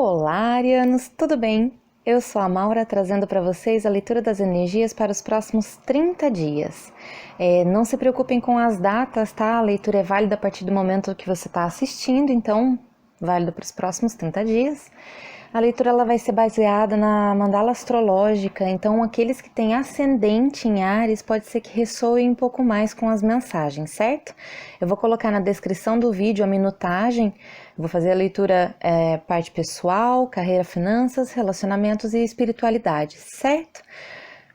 Olá, arianos, tudo bem? Eu sou a Maura, trazendo para vocês a leitura das energias para os próximos 30 dias. Não se preocupem com as datas, tá? A leitura é válida a partir do momento que você está assistindo, então, válida para os próximos 30 dias. A leitura ela vai ser baseada na mandala astrológica, então aqueles que têm ascendente em Áries pode ser que ressoem um pouco mais com as mensagens, certo? Eu vou colocar na descrição do vídeo a minutagem, vou fazer a leitura parte pessoal, carreira, finanças, relacionamentos e espiritualidade, certo?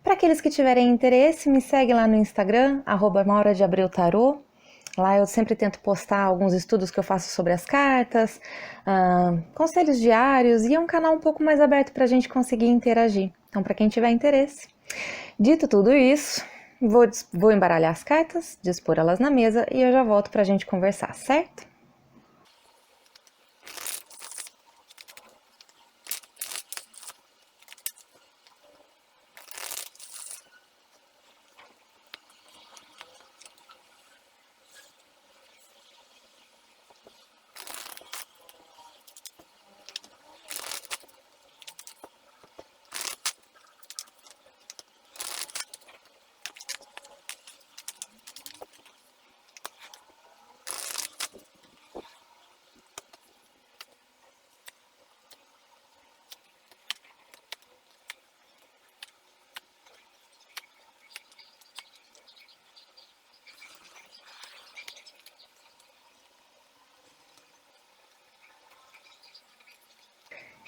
Para aqueles que tiverem interesse, me segue lá no Instagram, @mauradeabreutarô. Lá eu sempre tento postar alguns estudos que eu faço sobre as cartas, conselhos diários, e é um canal um pouco mais aberto para a gente conseguir interagir. Então, para quem tiver interesse. Dito tudo isso, vou embaralhar as cartas, dispor elas na mesa e eu já volto para a gente conversar, certo?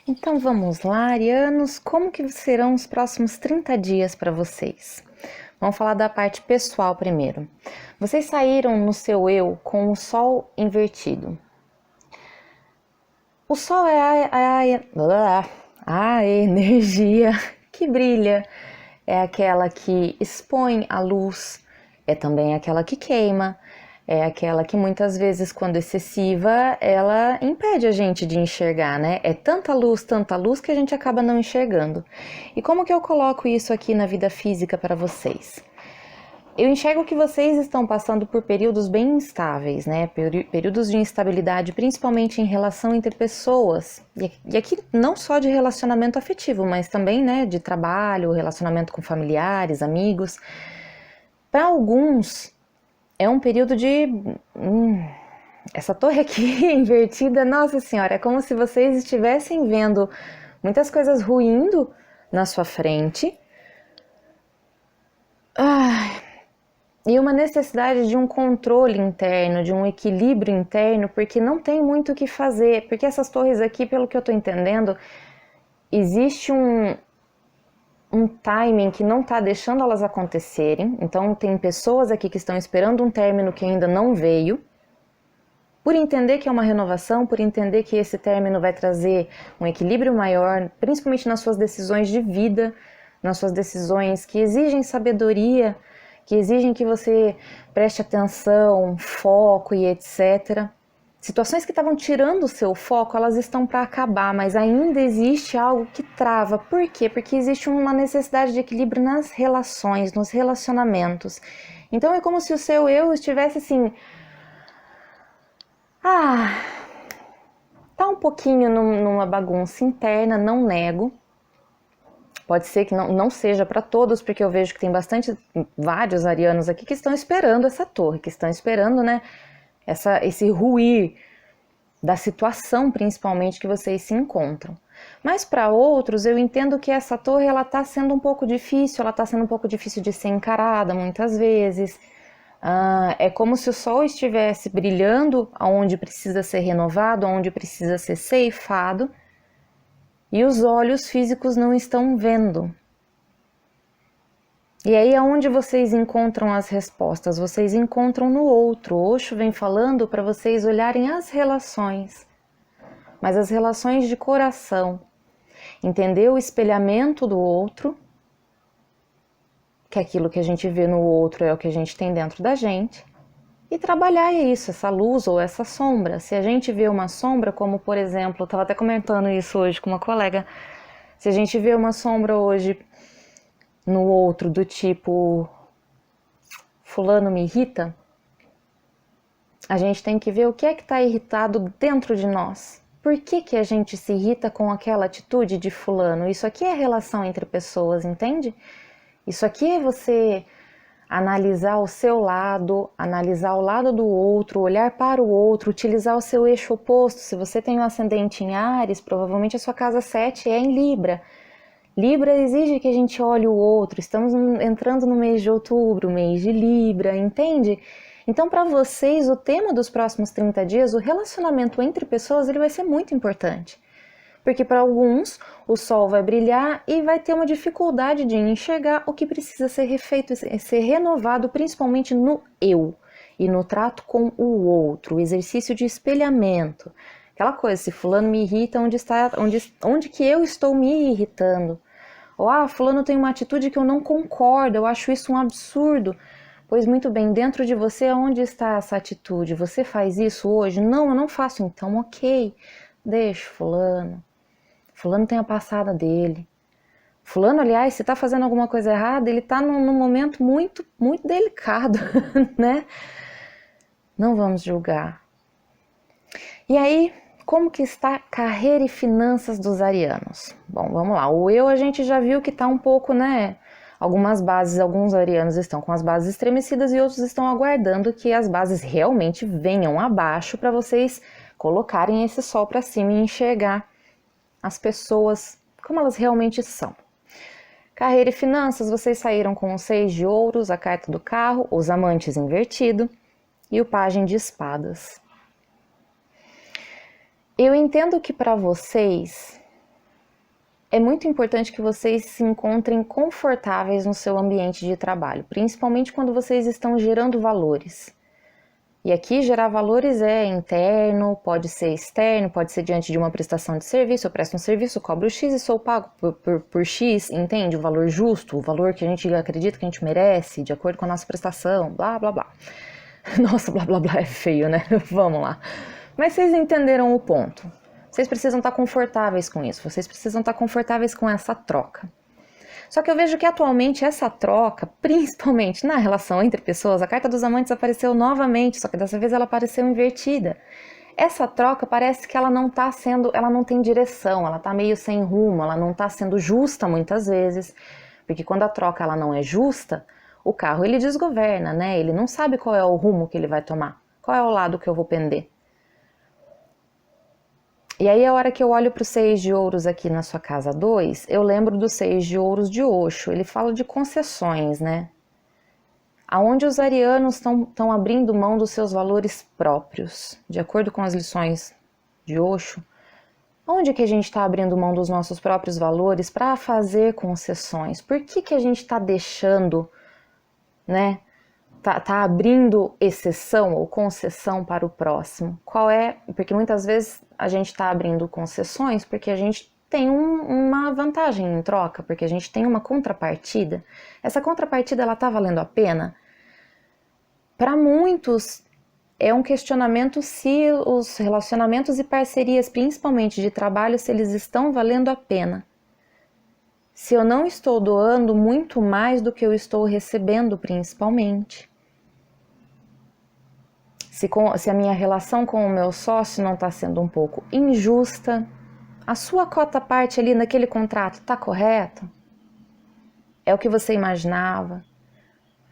Então vamos lá, arianos, como que serão os próximos 30 dias para vocês? Vamos falar da parte pessoal primeiro. Vocês saíram no seu eu com o sol invertido. O sol é a energia que brilha, é aquela que expõe a luz, é também aquela que queima, é aquela que muitas vezes, quando excessiva, ela impede a gente de enxergar, né? É tanta luz que a gente acaba não enxergando. E como que eu coloco isso aqui na vida física para vocês? Eu enxergo que vocês estão passando por períodos bem instáveis, né? Períodos de instabilidade, principalmente em relação entre pessoas. E aqui não só de relacionamento afetivo, mas também, né, de trabalho, relacionamento com familiares, amigos. Para alguns, é um período de... essa torre aqui invertida, nossa senhora, é como se vocês estivessem vendo muitas coisas ruindo na sua frente. E uma necessidade de um controle interno, de um equilíbrio interno, porque não tem muito o que fazer. Porque essas torres aqui, pelo que eu estou entendendo, existe um timing que não está deixando elas acontecerem. Então tem pessoas aqui que estão esperando um término que ainda não veio, por entender que é uma renovação, por entender que esse término vai trazer um equilíbrio maior, principalmente nas suas decisões de vida, nas suas decisões que exigem sabedoria, que exigem que você preste atenção, foco e etc. Situações que estavam tirando o seu foco, elas estão para acabar, mas ainda existe algo que trava. Por quê? Porque existe uma necessidade de equilíbrio nas relações, nos relacionamentos. Então é como se o seu eu estivesse assim... tá um pouquinho numa bagunça interna, não nego. Pode ser que não seja para todos, porque eu vejo que tem vários arianos aqui que estão esperando essa torre, que estão esperando, né, esse ruir da situação, principalmente, que vocês se encontram. Mas para outros, eu entendo que essa torre, ela está sendo um pouco difícil, ela está sendo um pouco difícil de ser encarada muitas vezes. É como se o sol estivesse brilhando onde precisa ser renovado, onde precisa ser ceifado, e os olhos físicos não estão vendo. E aí aonde vocês encontram as respostas? Vocês encontram no outro. O Osho vem falando para vocês olharem as relações, mas as relações de coração. Entender o espelhamento do outro, que aquilo que a gente vê no outro é o que a gente tem dentro da gente, e trabalhar isso, essa luz ou essa sombra. Se a gente vê uma sombra, como por exemplo, eu estava até comentando isso hoje com uma colega, se a gente vê uma sombra hoje no outro do tipo fulano me irrita, a gente tem que ver o que é que está irritado dentro de nós. por que que a gente se irrita com aquela atitude de fulano? Isso aqui é relação entre pessoas, entende? Isso aqui é você analisar o seu lado, analisar o lado do outro, olhar para o outro, utilizar o seu eixo oposto. Se você tem um ascendente em Áries, provavelmente a sua casa 7 é em Libra. Libra exige que a gente olhe o outro. Estamos entrando no mês de outubro, mês de Libra, entende? Então, para vocês, o tema dos próximos 30 dias, o relacionamento entre pessoas, ele vai ser muito importante. Porque para alguns, o sol vai brilhar e vai ter uma dificuldade de enxergar o que precisa ser refeito, ser renovado, principalmente no eu e no trato com o outro, o exercício de espelhamento. Aquela coisa, se fulano me irrita, onde que eu estou me irritando? Ou, fulano tem uma atitude que eu não concordo, eu acho isso um absurdo. Pois muito bem, dentro de você, onde está essa atitude? Você faz isso hoje? Não, eu não faço. Então, ok, deixa fulano. Fulano tem a passada dele. Fulano, aliás, se está fazendo alguma coisa errada, ele está num momento muito, muito delicado, né? Não vamos julgar. E aí, como que está carreira e finanças dos arianos? Bom, vamos lá. O eu a gente já viu que está um pouco, né? Algumas bases, alguns arianos estão com as bases estremecidas e outros estão aguardando que as bases realmente venham abaixo para vocês colocarem esse sol para cima e enxergar as pessoas como elas realmente são. Carreira e finanças, vocês saíram com o 6 de ouros, a carta do carro, os amantes invertido e o pajem de espadas. Eu entendo que para vocês é muito importante que vocês se encontrem confortáveis no seu ambiente de trabalho, principalmente quando vocês estão gerando valores. E aqui gerar valores é interno, pode ser externo, pode ser diante de uma prestação de serviço. Eu presto um serviço, cobro X e sou pago por X, entende? O valor justo, o valor que a gente acredita que a gente merece, de acordo com a nossa prestação, blá, blá, blá. Nossa, blá, blá, blá é feio, né? Vamos lá. Mas vocês entenderam o ponto. Vocês precisam estar confortáveis com isso, vocês precisam estar confortáveis com essa troca. Só que eu vejo que atualmente essa troca, principalmente na relação entre pessoas, a carta dos amantes apareceu novamente, só que dessa vez ela apareceu invertida. Essa troca parece que ela não está sendo, ela não tem direção, ela está meio sem rumo, ela não está sendo justa muitas vezes, porque quando a troca ela não é justa, o carro ele desgoverna, né? Ele não sabe qual é o rumo que ele vai tomar, qual é o lado que eu vou pender. E aí, a hora que eu olho para o 6 de ouros aqui na sua casa 2, eu lembro do 6 de ouros de Osho. Ele fala de concessões, né? Aonde os arianos estão abrindo mão dos seus valores próprios, de acordo com as lições de Osho. Onde que a gente está abrindo mão dos nossos próprios valores para fazer concessões? Por que a gente está deixando, né? Tá abrindo exceção ou concessão para o próximo? Qual é? Porque muitas vezes a gente está abrindo concessões porque a gente tem uma vantagem em troca, porque a gente tem uma contrapartida. Essa contrapartida, ela tá valendo a pena? Para muitos, é um questionamento se os relacionamentos e parcerias, principalmente de trabalho, se eles estão valendo a pena. Se eu não estou doando muito mais do que eu estou recebendo, principalmente. Se a minha relação com o meu sócio não está sendo um pouco injusta, a sua cota parte ali naquele contrato está correto? É o que você imaginava?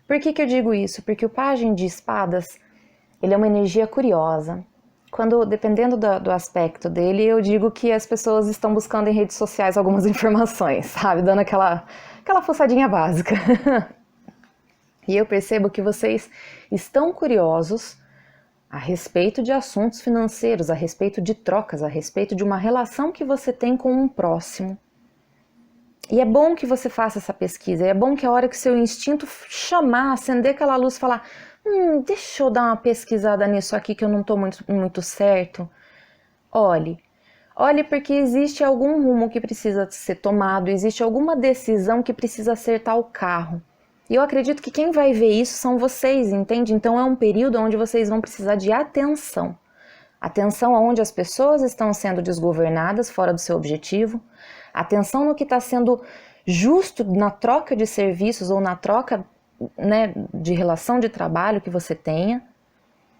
Por que eu digo isso? Porque o pajem de espadas, ele é uma energia curiosa. Dependendo do aspecto dele, eu digo que as pessoas estão buscando em redes sociais algumas informações, sabe? Dando aquela fuçadinha básica. E eu percebo que vocês estão curiosos a respeito de assuntos financeiros, a respeito de trocas, a respeito de uma relação que você tem com um próximo. E é bom que você faça essa pesquisa, é bom que a hora que seu instinto chamar, acender aquela luz e falar, deixa eu dar uma pesquisada nisso aqui que eu não estou muito certo. Olhe porque existe algum rumo que precisa ser tomado, existe alguma decisão que precisa acertar o carro. E eu acredito que quem vai ver isso são vocês, entende? Então é um período onde vocês vão precisar de atenção. Atenção aonde as pessoas estão sendo desgovernadas fora do seu objetivo. Atenção no que está sendo justo na troca de serviços ou na troca, né, de relação de trabalho que você tenha.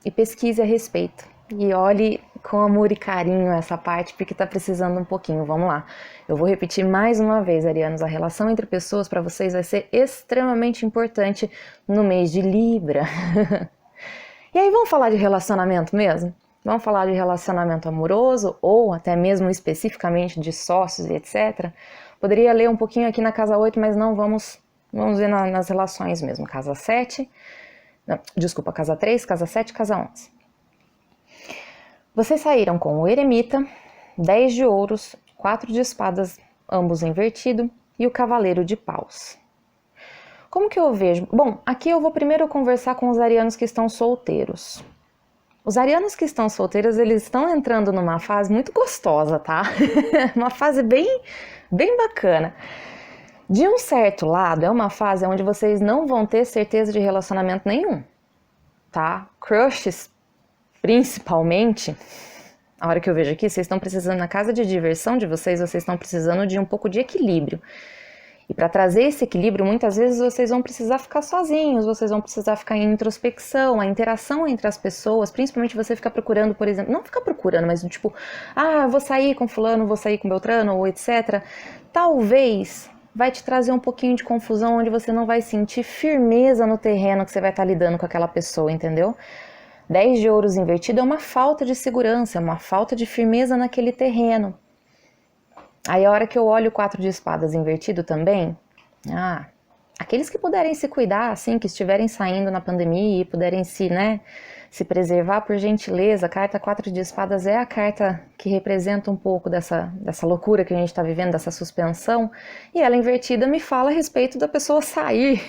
E pesquise a respeito. E olhe com amor e carinho essa parte, porque tá precisando um pouquinho. Vamos lá. Eu vou repetir mais uma vez, arianos, a relação entre pessoas para vocês vai ser extremamente importante no mês de Libra. E aí, vamos falar de relacionamento mesmo? Vamos falar de relacionamento amoroso ou até mesmo especificamente de sócios e etc. Poderia ler um pouquinho aqui na casa 8, mas não, vamos ver nas relações mesmo. Casa 7, não, desculpa, casa 3, casa 7, casa 11. Vocês saíram com o eremita, 10 de ouros, 4 de espadas, ambos invertido, e o cavaleiro de paus. Como que eu vejo? Bom, aqui eu vou primeiro conversar com os arianos que estão solteiros. Os arianos que estão solteiros, eles estão entrando numa fase muito gostosa, tá? Uma fase bem bacana. De um certo lado, é uma fase onde vocês não vão ter certeza de relacionamento nenhum, tá? Crushes, principalmente, a hora que eu vejo aqui, vocês estão precisando, na casa de diversão de vocês estão precisando de um pouco de equilíbrio. E para trazer esse equilíbrio, muitas vezes vocês vão precisar ficar sozinhos, vocês vão precisar ficar em introspecção, a interação entre as pessoas, principalmente você ficar procurando, por exemplo, não ficar procurando, mas tipo, eu vou sair com fulano, vou sair com Beltrano, ou etc. Talvez vai te trazer um pouquinho de confusão, onde você não vai sentir firmeza no terreno que você vai estar lidando com aquela pessoa, entendeu? 10 de ouros invertido é uma falta de segurança, é uma falta de firmeza naquele terreno. Aí a hora que eu olho o 4 de espadas invertido também, aqueles que puderem se cuidar, assim, que estiverem saindo na pandemia e puderem se preservar, por gentileza, a carta 4 de espadas é a carta que representa um pouco dessa loucura que a gente está vivendo, dessa suspensão, e ela invertida me fala a respeito da pessoa sair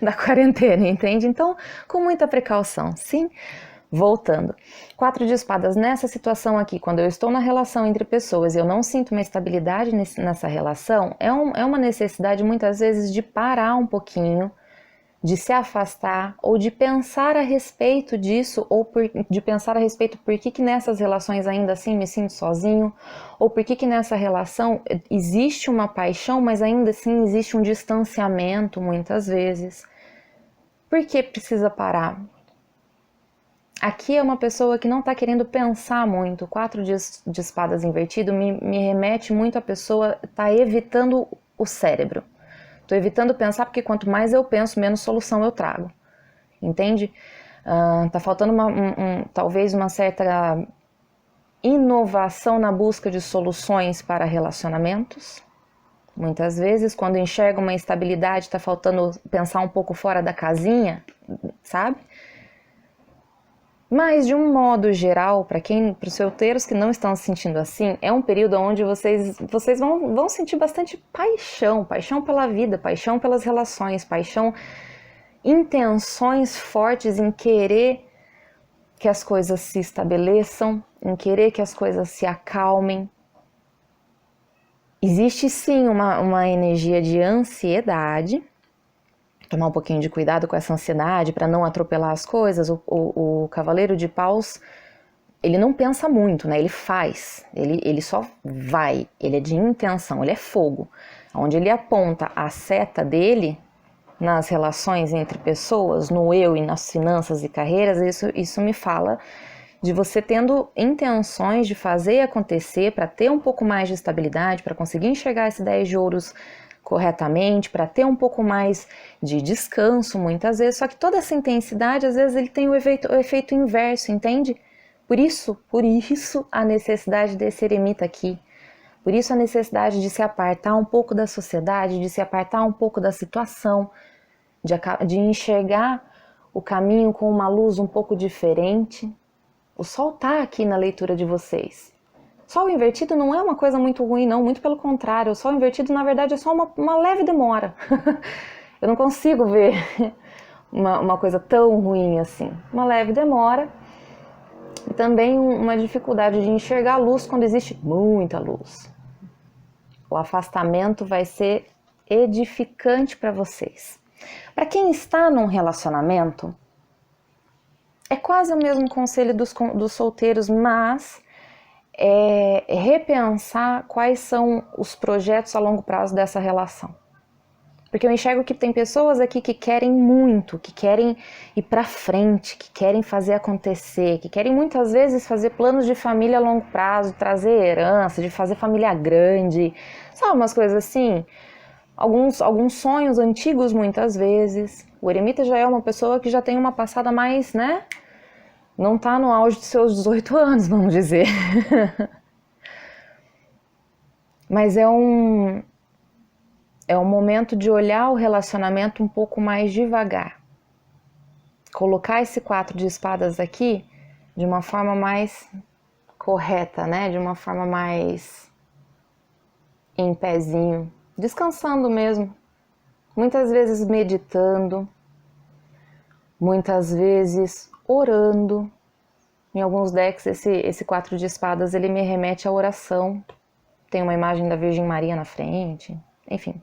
da quarentena, entende? Então, com muita precaução, sim. Voltando, 4 de espadas nessa situação aqui, quando eu estou na relação entre pessoas e eu não sinto uma estabilidade nessa relação, é uma necessidade muitas vezes de parar um pouquinho, de se afastar ou de pensar a respeito disso, ou de pensar a respeito por que nessas relações ainda assim me sinto sozinho, ou por que nessa relação existe uma paixão, mas ainda assim existe um distanciamento muitas vezes. Por que precisa parar? Aqui é uma pessoa que não está querendo pensar muito. 4 de espadas invertido me remete muito a pessoa tá evitando o cérebro. Estou evitando pensar porque quanto mais eu penso, menos solução eu trago. Entende? Tá faltando talvez uma certa inovação na busca de soluções para relacionamentos. Muitas vezes, quando enxerga uma estabilidade, está faltando pensar um pouco fora da casinha, sabe? Mas, de um modo geral, para os solteiros que não estão se sentindo assim, é um período onde vocês vão sentir bastante paixão pela vida, paixão pelas relações, intenções fortes em querer que as coisas se estabeleçam, em querer que as coisas se acalmem. Existe sim uma energia de ansiedade. Tomar um pouquinho de cuidado com essa ansiedade para não atropelar as coisas. O cavaleiro de paus, ele não pensa muito, né? Ele faz, ele só vai, ele é de intenção, ele é fogo. Onde ele aponta a seta dele nas relações entre pessoas, no eu e nas finanças e carreiras, isso me fala de você tendo intenções de fazer acontecer para ter um pouco mais de estabilidade, para conseguir enxergar esse 10 de ouros corretamente, para ter um pouco mais de descanso muitas vezes, só que toda essa intensidade às vezes ele tem o efeito inverso, entende? Por isso a necessidade desse eremita aqui, por isso a necessidade de se apartar um pouco da sociedade, de se apartar um pouco da situação, de enxergar o caminho com uma luz um pouco diferente. O sol tá aqui na leitura de vocês. Sol invertido não é uma coisa muito ruim, não, muito pelo contrário. O sol invertido, na verdade, é só uma leve demora. Eu não consigo ver uma coisa tão ruim assim. Uma leve demora e também uma dificuldade de enxergar a luz quando existe muita luz. O afastamento vai ser edificante para vocês. Para quem está num relacionamento, é quase o mesmo conselho dos solteiros, mas repensar quais são os projetos a longo prazo dessa relação. Porque eu enxergo que tem pessoas aqui que querem muito, que querem ir pra frente, que querem fazer acontecer, que querem muitas vezes fazer planos de família a longo prazo, trazer herança, de fazer família grande, sabe, umas coisas assim. Alguns sonhos antigos muitas vezes. O eremita já é uma pessoa que já tem uma passada mais, né? Não tá no auge dos seus 18 anos, vamos dizer. Mas é um momento de olhar o relacionamento um pouco mais devagar. Colocar esse 4 de espadas aqui de uma forma mais correta, né? De uma forma mais em pezinho, descansando mesmo. Muitas vezes meditando, muitas vezes orando. Em alguns decks, esse 4 de espadas, ele me remete à oração. Tem uma imagem da Virgem Maria na frente, enfim.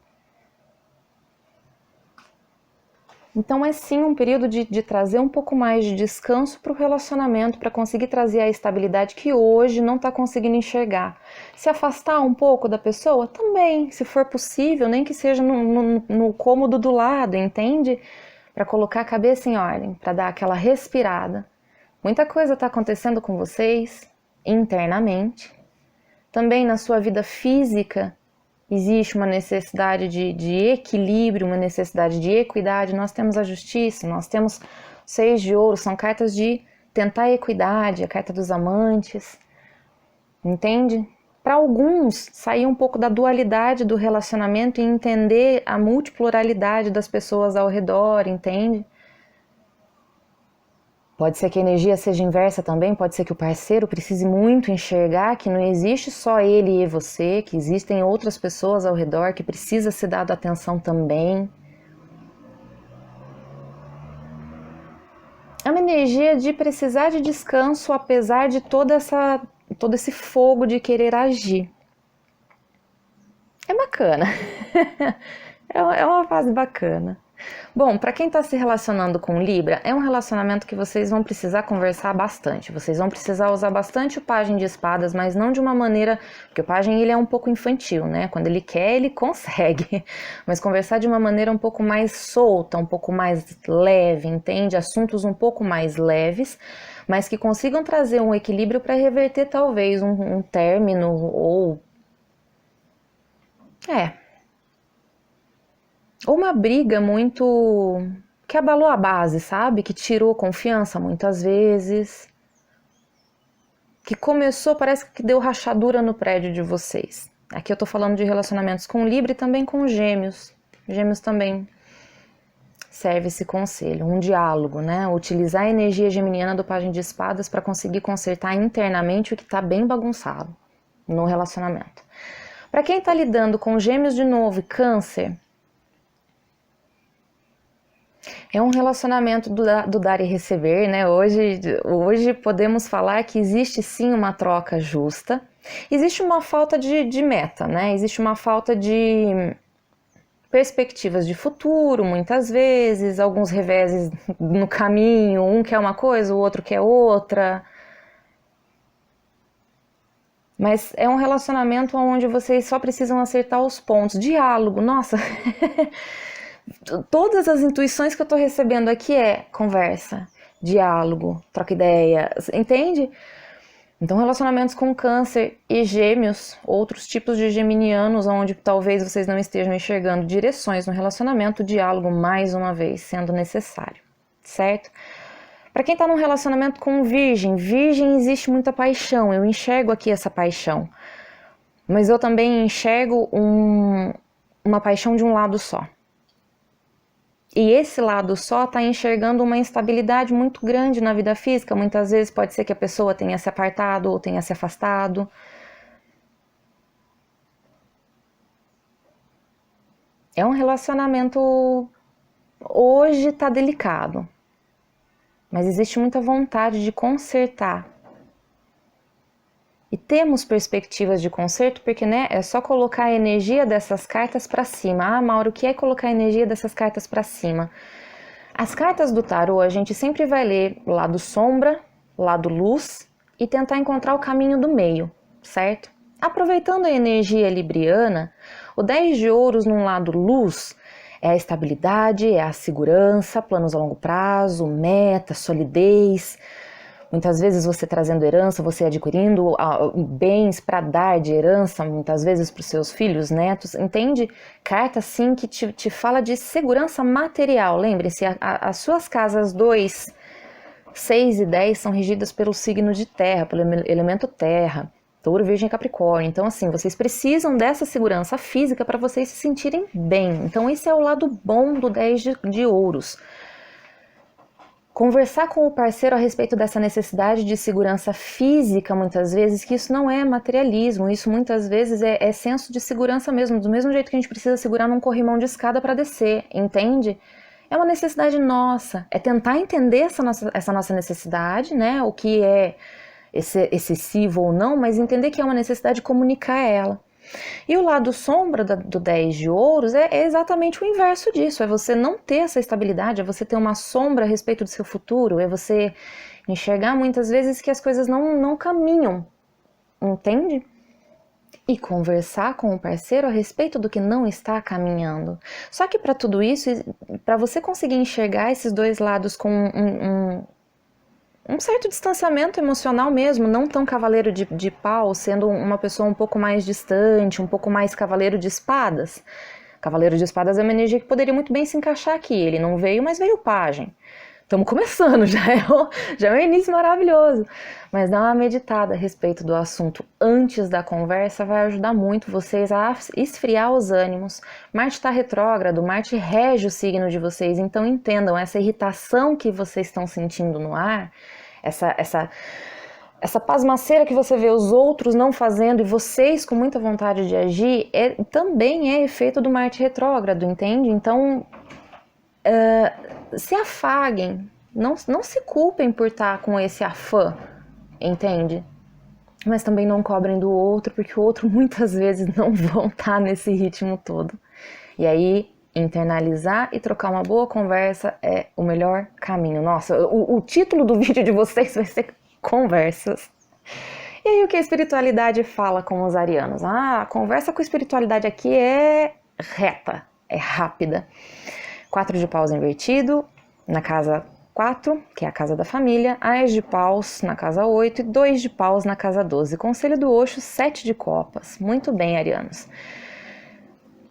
Então é sim um período de trazer um pouco mais de descanso para o relacionamento, para conseguir trazer a estabilidade que hoje não está conseguindo enxergar. Se afastar um pouco da pessoa? Também, se for possível, nem que seja no cômodo do lado, entende? Para colocar a cabeça em ordem, para dar aquela respirada. Muita coisa está acontecendo com vocês internamente. Também na sua vida física, existe uma necessidade de equilíbrio, uma necessidade de equidade. Nós temos a justiça, nós temos 6 de ouro, são cartas de tentar a equidade, a carta dos amantes, entende? Para alguns, sair um pouco da dualidade do relacionamento e entender a multipluralidade das pessoas ao redor, entende? Pode ser que a energia seja inversa também, pode ser que o parceiro precise muito enxergar que não existe só ele e você, que existem outras pessoas ao redor, que precisa ser dado atenção também. É uma energia de precisar de descanso, apesar de todo esse fogo de querer agir. É bacana. É uma fase bacana. Bom, para quem está se relacionando com Libra, é um relacionamento que vocês vão precisar conversar bastante. Vocês vão precisar usar bastante o Pajem de Espadas, mas não de uma maneira... Porque o Pajem, ele é um pouco infantil, né? Quando ele quer, ele consegue. Mas conversar de uma maneira um pouco mais solta, um pouco mais leve, entende? Assuntos um pouco mais leves, mas que consigam trazer um equilíbrio para reverter talvez um término ou... Ou uma briga muito... que abalou a base, sabe? Que tirou confiança muitas vezes. Que começou, parece que deu rachadura no prédio de vocês. Aqui eu tô falando de relacionamentos com Libra e também com Gêmeos. Gêmeos também serve esse conselho, um diálogo, né? Utilizar a energia geminiana do Pajem de Espadas para conseguir consertar internamente o que tá bem bagunçado no relacionamento. Para quem tá lidando com Gêmeos de novo e Câncer, é um relacionamento do dar e receber, né? Hoje podemos falar que existe sim uma troca justa. Existe uma falta de meta, né? Existe uma falta de perspectivas de futuro, muitas vezes, alguns reveses no caminho, um quer uma coisa, o outro quer outra. Mas é um relacionamento onde vocês só precisam acertar os pontos. Diálogo, nossa... Todas as intuições que eu tô recebendo aqui é conversa, diálogo, troca ideia, entende? Então relacionamentos com Câncer e Gêmeos, outros tipos de geminianos, onde talvez vocês não estejam enxergando direções no relacionamento, diálogo mais uma vez, sendo necessário, certo? Para quem tá num relacionamento com Virgem existe muita paixão, eu enxergo aqui essa paixão, mas eu também enxergo uma paixão de um lado só. E esse lado só está enxergando uma instabilidade muito grande na vida física. Muitas vezes pode ser que a pessoa tenha se apartado ou tenha se afastado. É um relacionamento... Hoje está delicado. Mas existe muita vontade de consertar. E temos perspectivas de conserto, porque, né, é só colocar a energia dessas cartas para cima. Ah, Mauro, o que é colocar a energia dessas cartas para cima? As cartas do tarô, a gente sempre vai ler lado sombra, lado luz e tentar encontrar o caminho do meio, certo? Aproveitando a energia libriana, o 10 de ouros num lado luz É a estabilidade, é a segurança, planos a longo prazo, meta, solidez. Muitas vezes você trazendo herança, você adquirindo bens para dar de herança, muitas vezes para os seus filhos, netos, entende? Carta, sim, que te fala de segurança material. Lembre-se, as suas casas 2, 6 e 10 são regidas pelo signo de terra, pelo elemento terra, Touro, Virgem e Capricórnio. Então, assim, vocês precisam dessa segurança física para vocês se sentirem bem. Então, esse é o lado bom do 10 de ouros. Conversar com o parceiro a respeito dessa necessidade de segurança física, muitas vezes, que isso não é materialismo, isso muitas vezes é senso de segurança mesmo, do mesmo jeito que a gente precisa segurar num corrimão de escada para descer, entende? É uma necessidade nossa, é tentar entender essa nossa necessidade, né? O que é excessivo ou não, mas entender que é uma necessidade de comunicar ela. E o lado sombra do 10 de ouros é exatamente o inverso disso, é você não ter essa estabilidade, é você ter uma sombra a respeito do seu futuro, é você enxergar muitas vezes que as coisas não caminham, entende? E conversar com o parceiro a respeito do que não está caminhando. Só que para tudo isso, para você conseguir enxergar esses dois lados com um certo distanciamento emocional mesmo, não tão cavaleiro de pau, sendo uma pessoa um pouco mais distante, um pouco mais cavaleiro de espadas. Cavaleiro de espadas é uma energia que poderia muito bem se encaixar aqui. Ele não veio, mas veio pajem. Estamos começando, já é um início maravilhoso. Mas dar uma meditada a respeito do assunto antes da conversa vai ajudar muito vocês a esfriar os ânimos. Marte está retrógrado, Marte rege o signo de vocês, então entendam, essa irritação que vocês estão sentindo no ar, essa pasmaceira que você vê os outros não fazendo e vocês com muita vontade de agir, também é efeito do Marte retrógrado, entende? Então, se afaguem, não se culpem por estar com esse afã, entende? Mas também não cobrem do outro, porque o outro muitas vezes não vão estar nesse ritmo todo. E aí, internalizar e trocar uma boa conversa é o melhor caminho. Nossa, o título do vídeo de vocês vai ser Conversas. E aí, o que a espiritualidade fala com os arianos? A conversa com a espiritualidade aqui é reta, é rápida. 4 de paus invertido na casa 4, que é a casa da família, Ás de paus na casa 8 e 2 de paus na casa 12. Conselho do Osho, 7 de copas. Muito bem, arianos.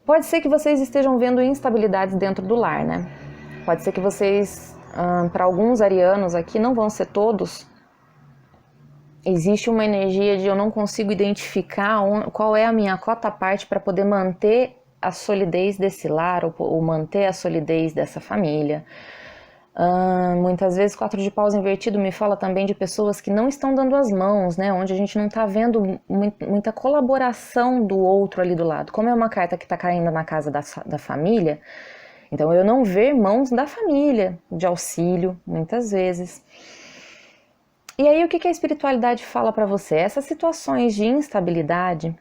Pode ser que vocês estejam vendo instabilidades dentro do lar, né? Pode ser que vocês, para alguns arianos aqui, não vão ser todos, existe uma energia de eu não consigo identificar qual é a minha cota parte para poder manter a solidez desse lar ou manter a solidez dessa família. Muitas vezes 4 de paus invertido me fala também de pessoas que não estão dando as mãos, né? Onde a gente não está vendo muita colaboração do outro ali do lado. Como é uma carta que está caindo na casa da família, então eu não ver mãos da família de auxílio, muitas vezes. E aí o que a espiritualidade fala para você? Essas situações de instabilidade,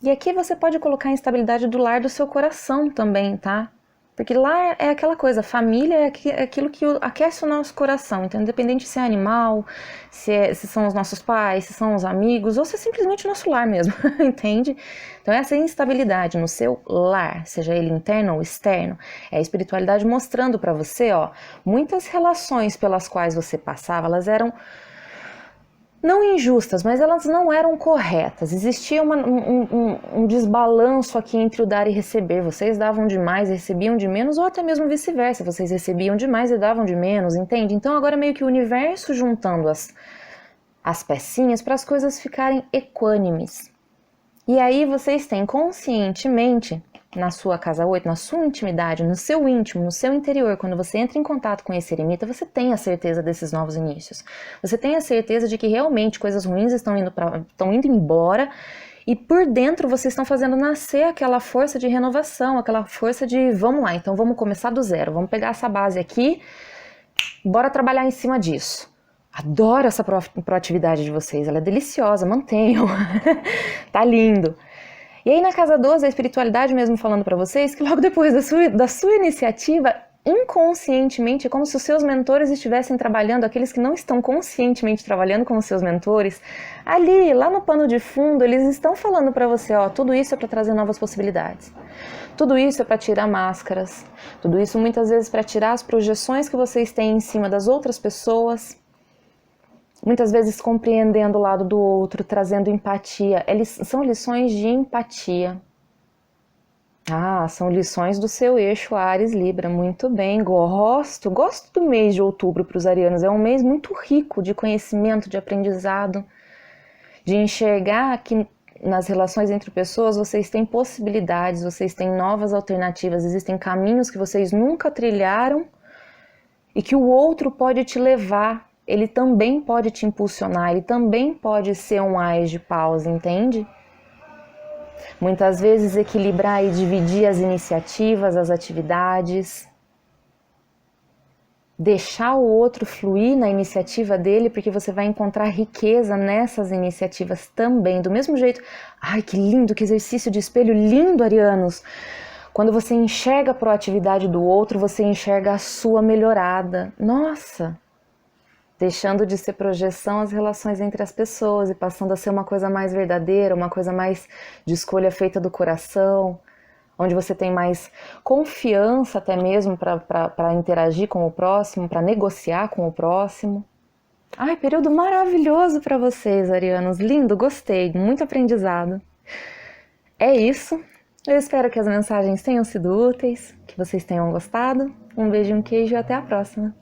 e aqui você pode colocar a instabilidade do lar do seu coração também, tá? Porque lá é aquela coisa, família é aquilo que aquece o nosso coração. Então, independente se é animal, se são os nossos pais, se são os amigos, ou se é simplesmente o nosso lar mesmo, entende? Então, essa instabilidade no seu lar, seja ele interno ou externo, é a espiritualidade mostrando para você, ó, muitas relações pelas quais você passava, elas eram não injustas, mas elas não eram corretas. Existia um desbalanço aqui entre o dar e receber. Vocês davam demais e recebiam de menos, ou até mesmo vice-versa. Vocês recebiam demais e davam de menos, entende? Então agora meio que o universo juntando as pecinhas para as coisas ficarem equânimes. E aí vocês têm conscientemente, na sua casa 8, na sua intimidade, no seu íntimo, no seu interior, quando você entra em contato com esse eremita, você tem a certeza desses novos inícios. Você tem a certeza de que realmente coisas ruins estão indo embora e por dentro vocês estão fazendo nascer aquela força de renovação, aquela força de vamos lá, então vamos começar do zero, vamos pegar essa base aqui, bora trabalhar em cima disso. Adoro essa proatividade de vocês, ela é deliciosa, mantenham, tá lindo. E aí na casa 12, a espiritualidade mesmo falando para vocês que logo depois da sua iniciativa, inconscientemente, é como se os seus mentores estivessem trabalhando, aqueles que não estão conscientemente trabalhando com os seus mentores, ali, lá no pano de fundo, eles estão falando para você, ó, tudo isso é para trazer novas possibilidades. Tudo isso é para tirar máscaras. Tudo isso muitas vezes para tirar as projeções que vocês têm em cima das outras pessoas. Muitas vezes compreendendo o lado do outro, trazendo empatia. São lições de empatia. Ah, são lições do seu eixo Áries Libra, muito bem, gosto do mês de outubro para os arianos, é um mês muito rico de conhecimento, de aprendizado, de enxergar que nas relações entre pessoas vocês têm possibilidades, vocês têm novas alternativas, existem caminhos que vocês nunca trilharam e que o outro pode te levar, ele também pode te impulsionar, ele também pode ser um ás de paus, entende? Muitas vezes equilibrar e dividir as iniciativas, as atividades, deixar o outro fluir na iniciativa dele, porque você vai encontrar riqueza nessas iniciativas também, do mesmo jeito. Ai, que lindo, que exercício de espelho lindo, arianos! Quando você enxerga a proatividade do outro, você enxerga a sua melhorada. Nossa! Deixando de ser projeção as relações entre as pessoas e passando a ser uma coisa mais verdadeira, uma coisa mais de escolha feita do coração, onde você tem mais confiança até mesmo para interagir com o próximo, para negociar com o próximo. Ai, período maravilhoso para vocês, arianos, lindo, gostei, muito aprendizado. É isso, eu espero que as mensagens tenham sido úteis, que vocês tenham gostado. Um beijo e um queijo e até a próxima.